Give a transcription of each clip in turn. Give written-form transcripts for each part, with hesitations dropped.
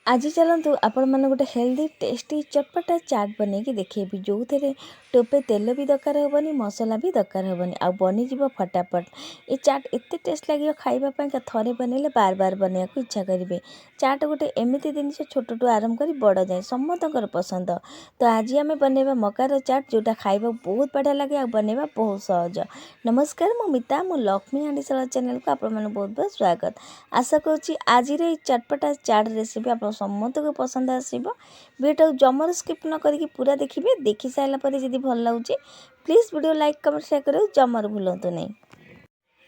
आज चलतु आपण मैंने गोटे हेल्दी टेस्टी चटपटा चाट बनैकी देखेबी जो थे टोपे तेल भी दरकार हेनी मसला भी दरकार हेनी आ बनीज फटाफट। ये चाट एत टेस्ट लगे खावाई थे बनइले बार बार बनवाक इच्छा करेंगे। चाट गोटे एमती जिनस छोटू आरंभ कर बड़ जाए समस्त पसंद। तो आज आम बनवा मकार चाट जोटा खावा बहुत बढ़िया लगे आ बनवा बहुत सहज। नमस्कार मु मिता मु लक्ष्मी हांडीशाला चैनल को आपण बहुत बहुत स्वागत। आशा करुँची आज चटपटा चाट रेसिपी आप समस्त को पसंद आसो। वीडियो जमर स्किप न करके पूरा देखिए। देखी सारापर जब भल लगे please video like comment share करो जमर भूलु नहीं।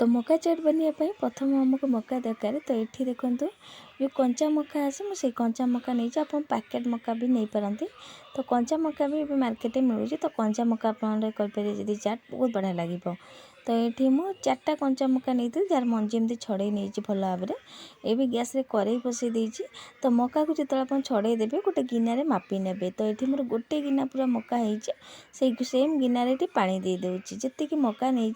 तो मका चाट बनवाई प्रथम आमको मका दरकार। तो ये देखो जो कंचा मका आसे मुझे कंचा मका नहीं आप पैकेट मका भी नहीं पारती। तो कंचा मका भी मार्केट में मिलूँ। तो कंचा मका आपरे जब चाट बहुत बढ़िया लगे। तो ये मुझे 4टा कंचा मका नहीं जार मंजी एमती छड़े नहीं भल भाव में। ये गैस रे कड़े बसई देती। तो मका को जो छड़े देवे गोटे गिनारे मापी ने। तो ये मोर गोटे गिना पूरा मका से सेम गिनारे पानी दे दूँगी जी मका नहीं।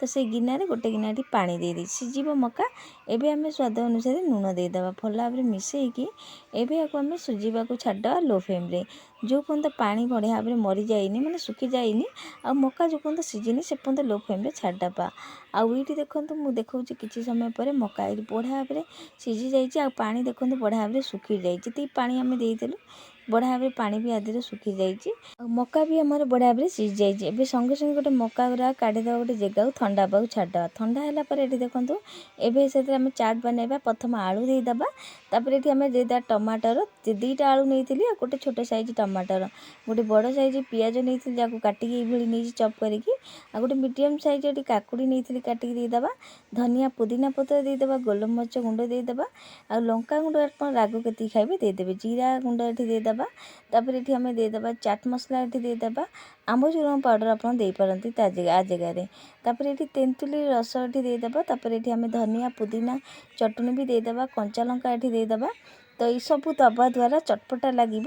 तो से गिनारे गोटे गिना पानी दे दी सीझ मका। एबे आम स्वाद अनुसार लुण देदेबा भल भाव में मिसेकी। एबे आम सुझा को छाड़ा लो फ्लेम रे जो पर्यंत पानी बढ़िया भाव में मरी जाइनी माने सुखी जाइनी आ मका जो पर्यंत सीझिनी से पर्यंत लो फ्लेम रे छाड़देबा। आउ ये देखो मुझे देखा किसी समय पर मका ये बढ़िया भाव में सीझी जाइए। पानी देखो बढ़िया भाव में सुखी जाए जी पानी आम देलु बढ़िया भाव में पानी भी आदि सुखी जाइए। मका भी आमर बढ़िया भाव में सीझी जाइए। संगे संगे गोटे मका गुरा काढ़ीदेवा गोटे जगह ठंडा हाँ छाड़ा ठंडा है ये देखो एवं से चाट बनवा प्रथम आलू देदेबा। तापर ये आम देदेबा टमाटर 2टा आलू नहीं गोटे छोट साइज टमाटर गोटे बड़ साइज पियाज नहीं जहाँ काटिक नहीं चप करके गोटे मीडियम साइज काकुड़ी नहीं काटिक देदेबा। धनिया पुदीना पत्र देदेबा गोलमरिच गुंड देदेबा आ लंका गुंड राग के खाइबे देदेबे जीरा गुंड ये देदेबा। तापर ये आम देदेबा चाट मसला ये देदेबा आंबचूरन पाउडर आप पारती आ जगह। तापर ये तेंतुली रस ये देदेबा। तापर ये आम धनिया पुदीना चटनी भी देदेबा कंचा लंका ये देदेबा। तो ये सब दबा द्वारा चटपटा लगे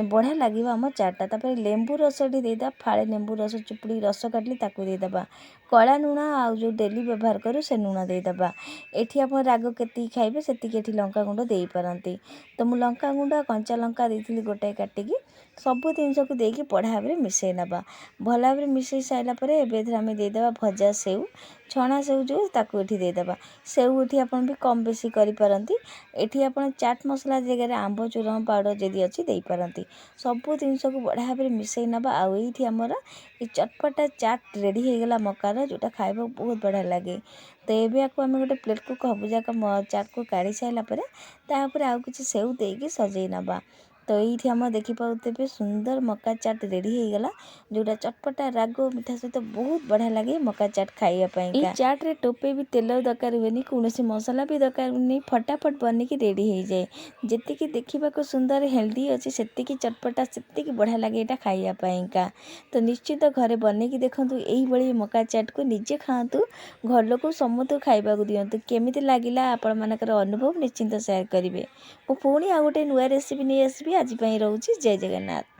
बढ़िया लगे आम चाटा। तापर लेंबू रस ये देदेबा फाड़े लेंबू रस चुपुड़ी रस काटली ताकू देदेबा। कला लुण आ जो डेली व्यवहार करूँ से लुण देदेबा। एठी आप राग के खाइबे से लंका गुंड दे पारती। तो मु लंका गुंड कंचा लंका देती गोटाए काटिकी सबू जिनस को देकी बढ़िया भाव में मिसई नवा भल भाव में मिसई सारापर एवं आम देदेबा भजा सेव छणा सेव जो ताकू ये देदेबा। सेव ये आप भी कम बेसी करपारती। एठी आप चाट मसला जगह आंबचूरन पाउडर जदि अच्छी दे पारती। सबू जिनस को बढ़िया भाव में मिसई नवा आउ ये आमर ये चटपटा चाट रेडी हो गला मकार जोटा खाइबा बहुत बढ़िया लगे। तो ये आपको आम गोटे प्लेट को सबूजाक चाट को काढ़ी सारापर तापर आउ कि सेव देकी सजई नवा। तो ये आम देखिपे सुंदर मका चाट रेडी हो गला जोटा चटपटा राग मिठा सहित बहुत बढ़िया लगे मका चाट खाइबापी। चाट रे टोपे भी तेल दरकार हुए कौन मसला भी दरकार नहीं फटाफट बनिकी रेडी हो जाए। जी देखा सुंदर हेल्दी अच्छे से चटपटा से बढ़िया लगे यहाँ खाइबापी। तो निश्चित घरे बनईकी देखूँ यही मका चाट को निजे खातु घर लोक समस्त खाइबा दिंतु केमी लगिला आपण मानकर अनुभव निश्चिंत शेयर करेंगे। वो पुणी आ गोटे नुआ रेसिपी नहीं आसबि आज रोचे जय जगन्नाथ।